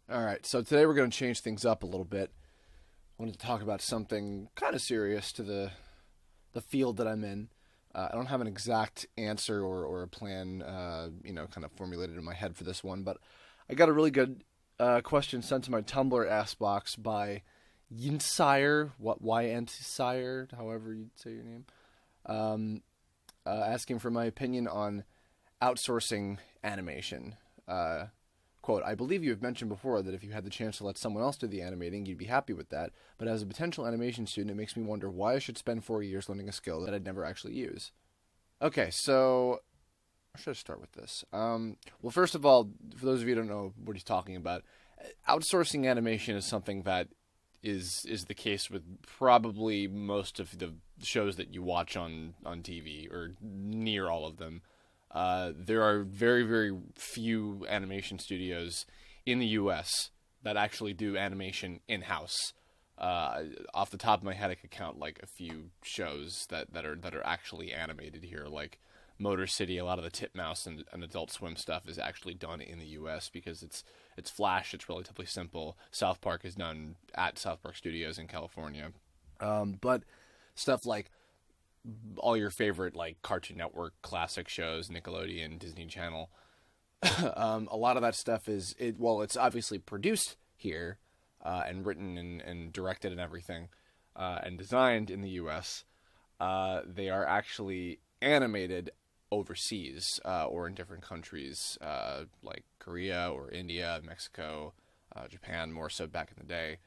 All right, so today we're going to change things up a little bit. I wanted to talk about something kind of serious to the field that I'm in. I don't have an exact answer or a plan, kind of formulated in my head for this one, but I got a really good question sent to my Tumblr ask box by yntsire, yntsire, however you say your name, asking for my opinion on outsourcing animation. Quote, I believe you have mentioned before that if you had the chance to let someone else do the animating, you'd be happy with that. But as a potential animation student, it makes me wonder why I should spend 4 years learning a skill that I'd never actually use. Okay, so where should I start with this? Well, first of all, for those of you who don't know what he's talking about, outsourcing animation is something that is the case with probably most of the shows that you watch on TV, or near all of them. There are very, very few animation studios in the U.S. that actually do animation in-house. Off the top of my head, I could count like a few shows that are actually animated here, like Motor City. A lot of the Titmouse and Adult Swim stuff is actually done in the U.S. because it's Flash. It's relatively simple. South Park is done at South Park Studios in California, but stuff like all your favorite like Cartoon Network classic shows, Nickelodeon, Disney Channel. A lot of that stuff it's obviously produced here and written and directed and everything and designed in the U.S. They are actually animated overseas or in different countries like Korea or India, Mexico, Japan, more so back in the day.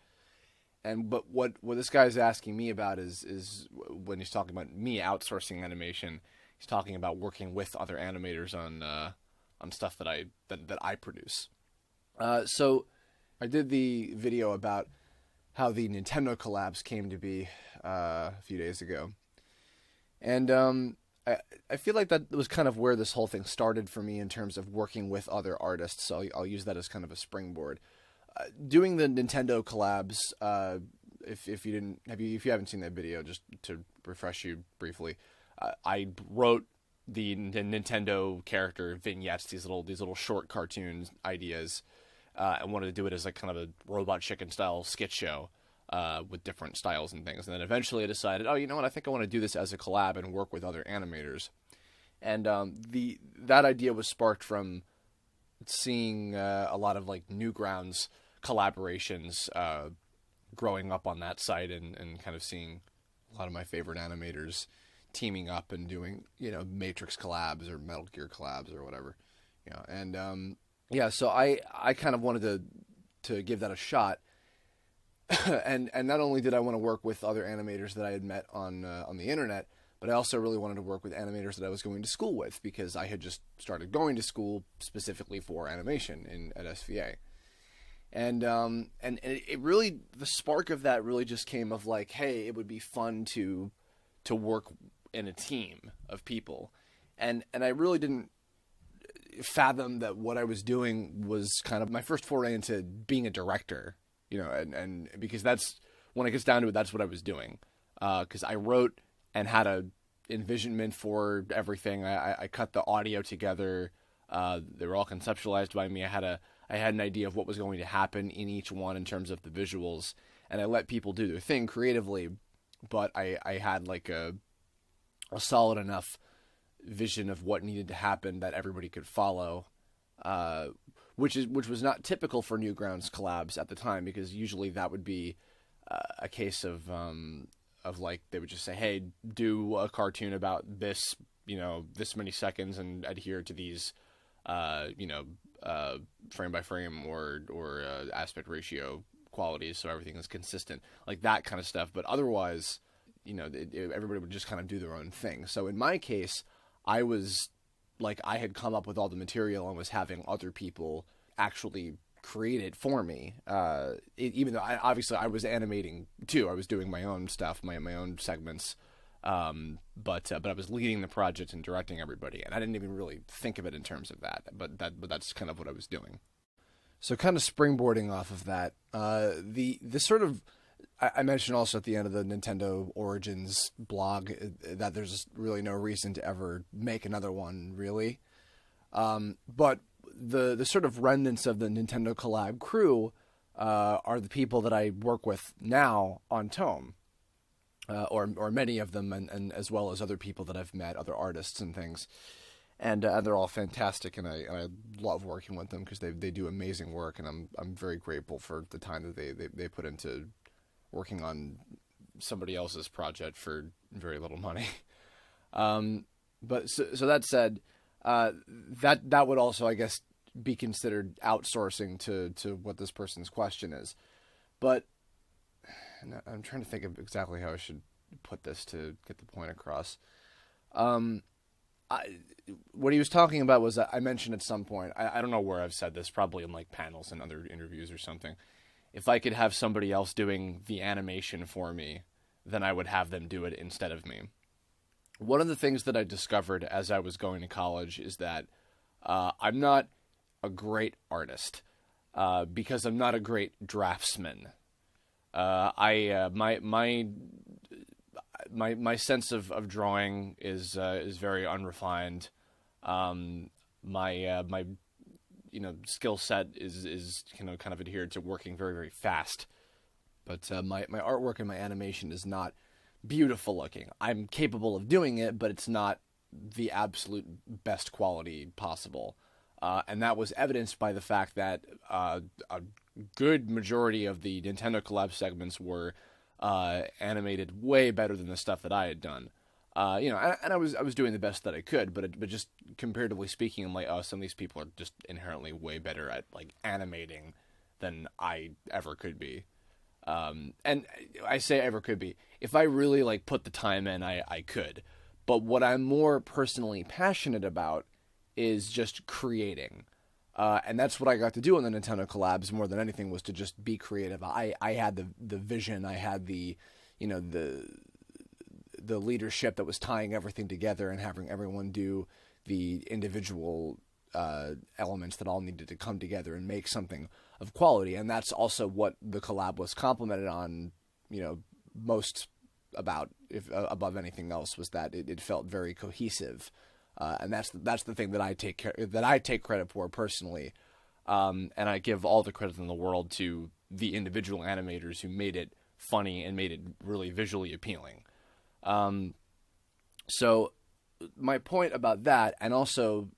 But what this guy is asking me about is when he's talking about me outsourcing animation, he's talking about working with other animators on stuff that I produce. So I did the video about how the Nintendo collabs came to be a few days ago, and I feel like that was kind of where this whole thing started for me in terms of working with other artists. So I'll use that as kind of a springboard. Doing the Nintendo collabs, if you haven't seen that video, just to refresh you briefly, I wrote the Nintendo character vignettes, these little short cartoon ideas. I wanted to do it as like kind of a Robot Chicken style skit show with different styles and things. And then eventually I decided, oh, you know what? I think I want to do this as a collab and work with other animators. And that idea was sparked from seeing a lot of like Newgrounds collaborations growing up on that site and kind of seeing a lot of my favorite animators teaming up and doing, Matrix collabs or Metal Gear collabs or whatever. And so I kind of wanted to give that a shot. and not only did I want to work with other animators that I had met on the internet, but I also really wanted to work with animators that I was going to school with, because I had just started going to school specifically for animation at SVA. And it really, the spark of that really just came of like, hey, it would be fun to work in a team of people. And I really didn't fathom that what I was doing was kind of my first foray into being a director, and because that's, when it gets down to it, that's what I was doing. Because I wrote and had a envisionment for everything. I cut the audio together. They were all conceptualized by me. I had an idea of what was going to happen in each one in terms of the visuals, and I let people do their thing creatively, but I had like a solid enough vision of what needed to happen that everybody could follow, which was not typical for Newgrounds collabs at the time, because usually that would be a case of like, they would just say, hey, do a cartoon about this, this many seconds and adhere to these, frame by frame or aspect ratio qualities, so everything is consistent, like that kind of stuff. But otherwise, everybody would just kind of do their own thing. So in my case, I was like, I had come up with all the material and was having other people actually create it for me. Even though I was animating too, I was doing my own stuff, my own segments. But I was leading the project and directing everybody, and I didn't even really think of it in terms of that. But that's kind of what I was doing. So kind of springboarding off of that, the sort of, I mentioned also at the end of the Nintendo Origins blog that there's really no reason to ever make another one, really. But the sort of remnants of the Nintendo Collab crew are the people that I work with now on Tome, or many of them, and as well as other people that I've met, other artists and things. And they're all fantastic, and I love working with them because they do amazing work, and I'm very grateful for the time that they put into working on somebody else's project for very little money. But so that said, that would also, I guess, be considered outsourcing to what this person's question is. But I'm trying to think of exactly how I should put this to get the point across. What he was talking about was, I mentioned at some point, I don't know where I've said this, probably in like panels and other interviews or something. If I could have somebody else doing the animation for me, then I would have them do it instead of me. One of the things that I discovered as I was going to college is that I'm not a great artist because I'm not a great draftsman. My sense of drawing is very unrefined. My skill set is kind of adhered to working very, very fast. But my artwork and my animation is not beautiful looking. I'm capable of doing it, but it's not the absolute best quality possible. And that was evidenced by the fact that a good majority of the Nintendo Collab segments were animated way better than the stuff that I had done. And I was doing the best that I could, but just comparatively speaking, I'm like, oh, some of these people are just inherently way better at like animating than I ever could be. And I say ever could be. If I really like put the time in, I could. But what I'm more personally passionate about is just creating. And that's what I got to do on the Nintendo collabs more than anything, was to just be creative. I had the vision, I had the leadership that was tying everything together and having everyone do the individual elements that all needed to come together and make something of quality. And that's also what the collab was complimented on, most about, if above anything else, was that it felt very cohesive. And that's the thing that I take credit for personally. And I give all the credit in the world to the individual animators who made it funny and made it really visually appealing. So my point about that, and also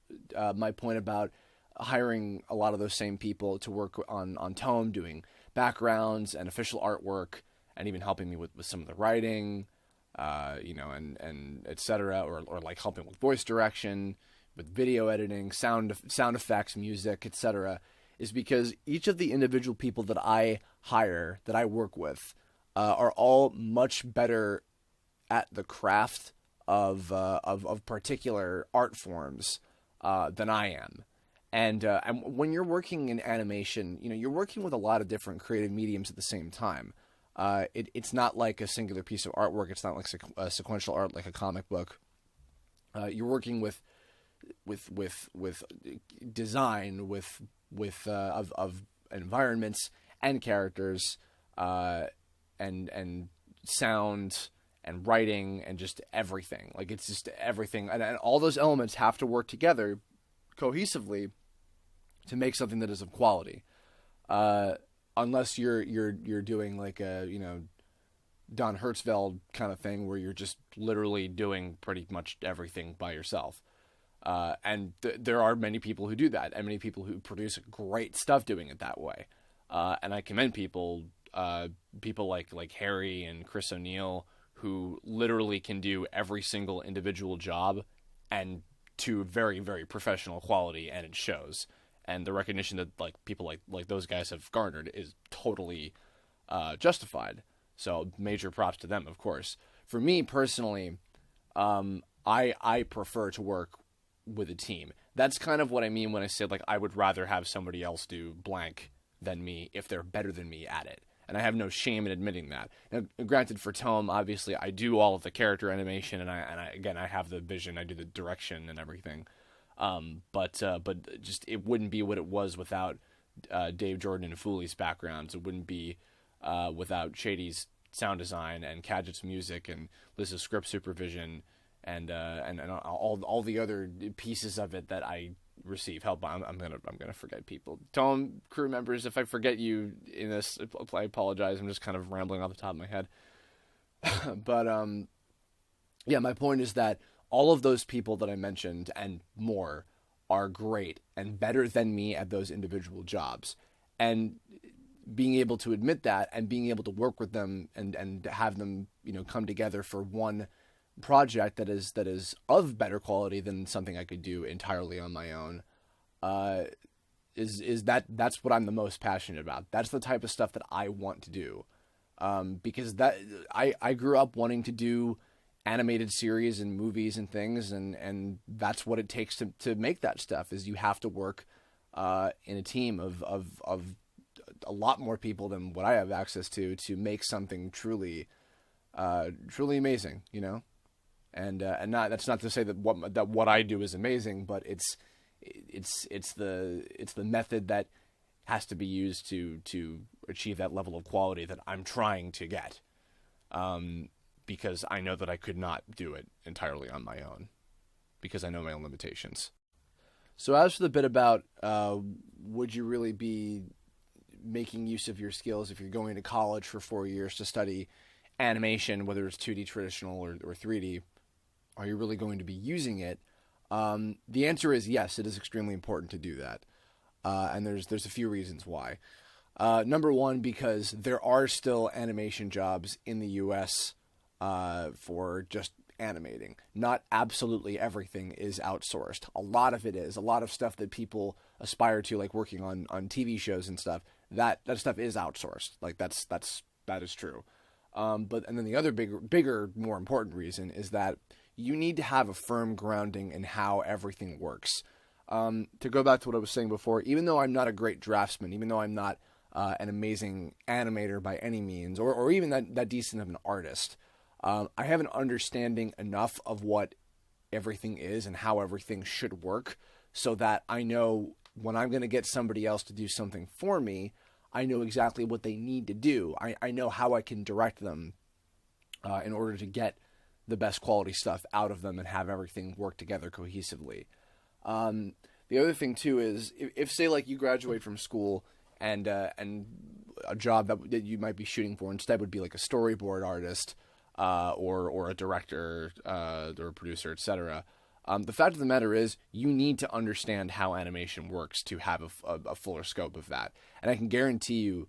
my point about hiring a lot of those same people to work on Tome, doing backgrounds and official artwork, and even helping me with some of the writing, and et cetera, or like helping with voice direction, with video editing, sound effects, music, et cetera, is because each of the individual people that I hire, that I work with, are all much better at the craft of particular art forms than I am. And when you're working in animation, you're working with a lot of different creative mediums at the same time. It's not like a singular piece of artwork. It's not like sequential art like a comic book. You're working with design, of environments and characters, and sound and writing and just everything. Like, it's just everything, and all those elements have to work together cohesively to make something that is of quality. Unless you're doing like a Don Hertzfeld kind of thing, where you're just literally doing pretty much everything by yourself. And there are many people who do that, and many people who produce great stuff doing it that way. And I commend people like Harry and Chris O'Neill, who literally can do every single individual job and to very, very professional quality, and it shows. And the recognition that like people like those guys have garnered is totally justified. So major props to them, of course. For me personally, I prefer to work with a team. That's kind of what I mean when I say like I would rather have somebody else do blank than me if they're better than me at it. And I have no shame in admitting that. Now, granted, for Tome, obviously, I do all of the character animation, and I have the vision, I do the direction and everything. But just it wouldn't be what it was without Dave Jordan and Fooley's backgrounds. It wouldn't be without Shady's sound design and Kadget's music and Liz's script supervision and all the other pieces of it that I receive help. I'm gonna forget people. Tell them, crew members, if I forget you in this, I apologize. I'm just kind of rambling off the top of my head. But yeah, my point is that all of those people that I mentioned and more are great and better than me at those individual jobs. And being able to admit that and being able to work with them and have them, come together for one project that is of better quality than something I could do entirely on my own, that's what I'm the most passionate about. That's the type of stuff that I want to do. Because I grew up wanting to do animated series and movies and things, and that's what it takes to make that stuff. Is you have to work in a team of a lot more people than what I have access to make something truly amazing, and that's not to say that what I do is amazing, but it's the method that has to be used to achieve that level of quality that I'm trying to get. Because I know that I could not do it entirely on my own, because I know my own limitations. So as for the bit about would you really be making use of your skills if you're going to college for 4 years to study animation, whether it's 2D traditional or 3D, are you really going to be using it? The answer is yes, it is extremely important to do that. And there's a few reasons why. Number one, because there are still animation jobs in the U.S. For just animating. Not absolutely everything is outsourced. A lot of it is. A lot of stuff that people aspire to, like working on TV shows and stuff, that stuff is outsourced. Like that is true. And then the other bigger, more important reason is that you need to have a firm grounding in how everything works. To go back to what I was saying before, even though I'm not a great draftsman, even though I'm not an amazing animator by any means, or even that decent of an artist, I have an understanding enough of what everything is and how everything should work, so that I know when I'm going to get somebody else to do something for me, I know exactly what they need to do. I know how I can direct them in order to get the best quality stuff out of them and have everything work together cohesively. The other thing too is if say like you graduate from school and a job that you might be shooting for instead would be like a storyboard artist, or a director, or a producer, etc. The fact of the matter is, you need to understand how animation works to have a fuller scope of that. And I can guarantee you,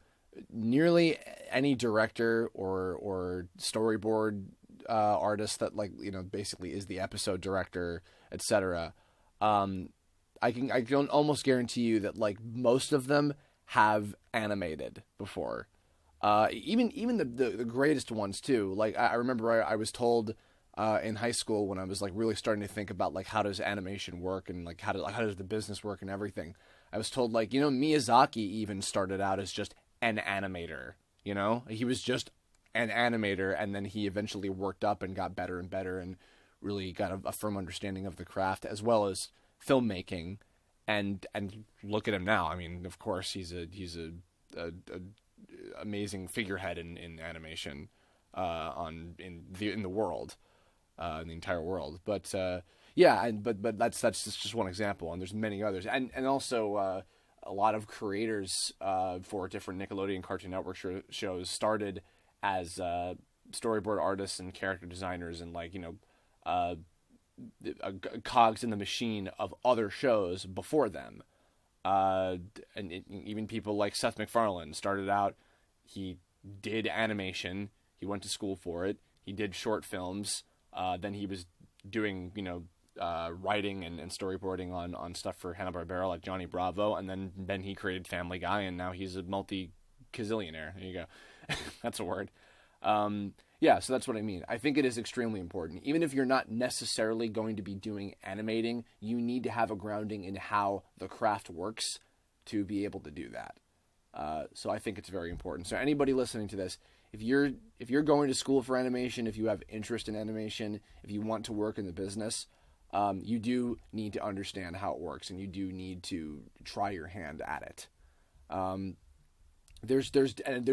nearly any director or storyboard artist that basically is the episode director, etc. I can almost guarantee you that most of them have animated before. Even the greatest ones too. I remember I was told in high school when I was really starting to think about how does animation work and how does the business work and everything. I was told Miyazaki even started out as just an animator. He was just an animator, and then he eventually worked up and got better and better and really got a firm understanding of the craft as well as filmmaking. And look at him now. I mean, of course, he's a amazing figurehead in animation in the world, in the entire world. But but that's just one example, and there's many others, and also a lot of creators for different Nickelodeon Cartoon Network shows started as storyboard artists and character designers, and cogs in the machine of other shows before them. Even people like Seth MacFarlane started out, he did animation, he went to school for it, he did short films, then he was doing, writing and storyboarding on stuff for Hanna-Barbera like Johnny Bravo, and then he created Family Guy, and now he's a multi-gazillionaire. There you go. That's a word. So that's what I mean. I think it is extremely important. Even if you're not necessarily going to be doing animating, you need to have a grounding in how the craft works to be able to do that. So I think it's very important. So anybody listening to this, if you're going to school for animation, if you have interest in animation, if you want to work in the business, you do need to understand how it works, and you do need to try your hand at it. There's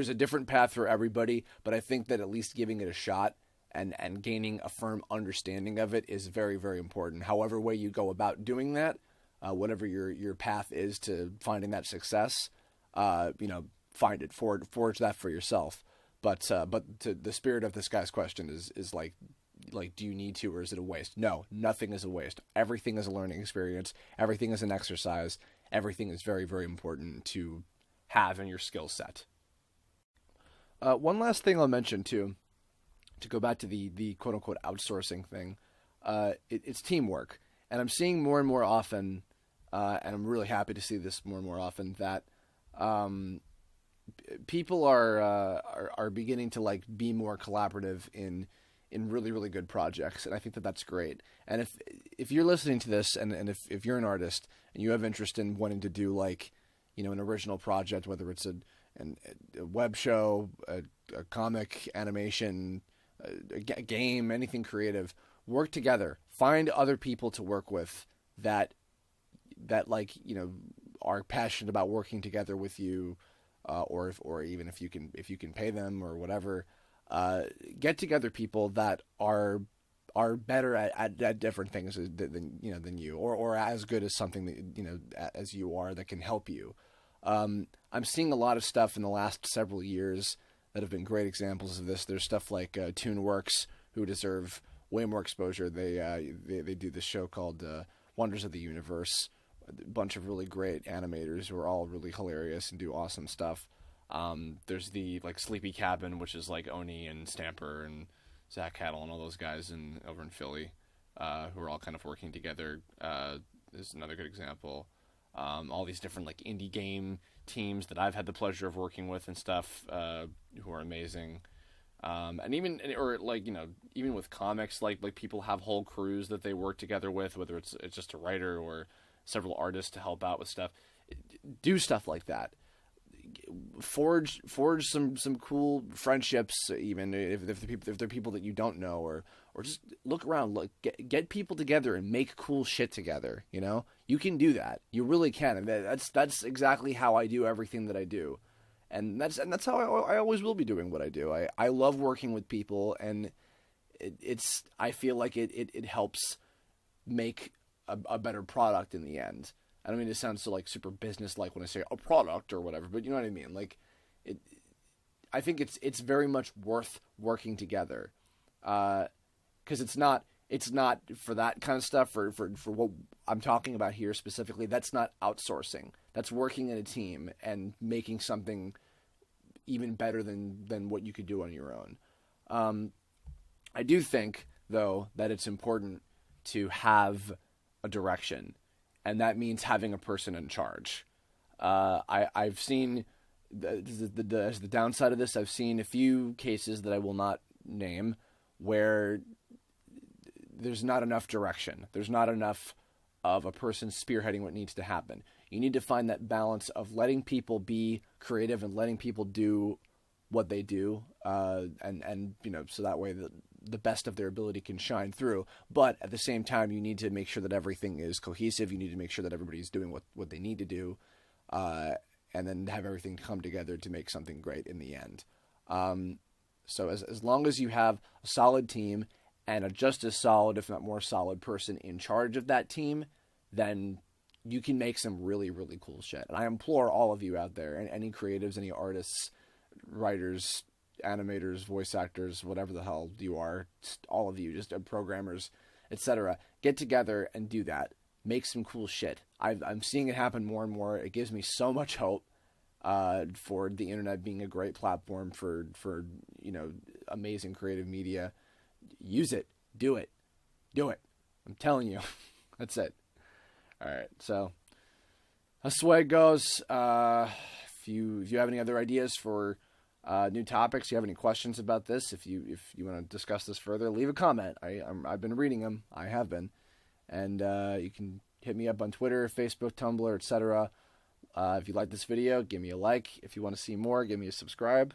a different path for everybody, but I think that at least giving it a shot and gaining a firm understanding of it is very, very important. However way you go about doing that, whatever your path is to finding that success, find it, forge that for yourself. But to the spirit of this guy's question is like, do you need to, or is it a waste? No, nothing is a waste. Everything is a learning experience. Everything is an exercise. Everything is very, very important to have in your skill set. One last thing I'll mention too, to go back to the quote unquote outsourcing thing, it's teamwork, and I'm seeing more and more often, and I'm really happy to see this more and more often, that people are beginning to like be more collaborative in really, really good projects, and I think that that's great. And if you're listening to this, and if you're an artist and you have interest in wanting to do like, an original project, whether it's a web show, a comic, animation, a game, anything creative, work together. Find other people to work with that like, are passionate about working together with you, or even if you can pay them or whatever. Get together people that are better at different things than you, or as good as something that as you are, that can help you. I'm seeing a lot of stuff in the last several years that have been great examples of this. There's stuff like ToonWorks, who deserve way more exposure. They do this show called Wonders of the Universe. A bunch of really great animators who are all really hilarious and do awesome stuff. There's the like Sleepy Cabin, which is like Oni and Stamper and Zach Cattle and all those guys over in Philly, who are all kind of working together. Is another good example. All these different like indie game teams that I've had the pleasure of working with and stuff, who are amazing. And even with comics, like people have whole crews that they work together with, whether it's just a writer or several artists to help out with stuff. Do stuff like that. Forge some cool friendships, even if they're people that you don't know, or just look around, get people together and make cool shit together. You can do that. You really can. And that's exactly how I do everything that I do, and that's how I always will be doing what I do. I love working with people, and I feel like it helps make a better product in the end. I don't mean to sound so like super business-like when I say a product or whatever, but you know what I mean. Like, I think it's very much worth working together, because it's not for that kind of stuff. For what I'm talking about here specifically, that's not outsourcing. That's working in a team and making something even better than what you could do on your own. I do think, though, that it's important to have a direction. And that means having a person in charge. I've seen the downside of this. I've seen a few cases that I will not name where there's not enough direction. There's not enough of a person spearheading what needs to happen. You need to find that balance of letting people be creative and letting people do what they do, and so that way the best of their ability can shine through. But at the same time, you need to make sure that everything is cohesive. You need to make sure that everybody's doing what they need to do, and then have everything come together to make something great in the end. So as long as you have a solid team and a just as solid, if not more solid, person in charge of that team, then you can make some really, really cool shit. And I implore all of you out there, and any creatives, any artists, writers, animators, voice actors, whatever the hell you are, all of you, just programmers, etc., get together and do that. Make some cool shit. I'm seeing it happen more and more. It gives me so much hope for the internet being a great platform for amazing creative media. Use it. Do it. I'm telling you. That's it. All right. So that's the way it goes. If you have any other ideas for new topics, you have any questions about this, if you want to discuss this further, leave a comment. I've been reading them. I have been. And you can hit me up on Twitter, Facebook, Tumblr, etc. If you like this video, give me a like. If you want to see more, give me a subscribe.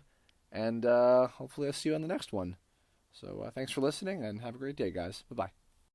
And hopefully I'll see you on the next one. So thanks for listening, and have a great day, guys. Bye-bye.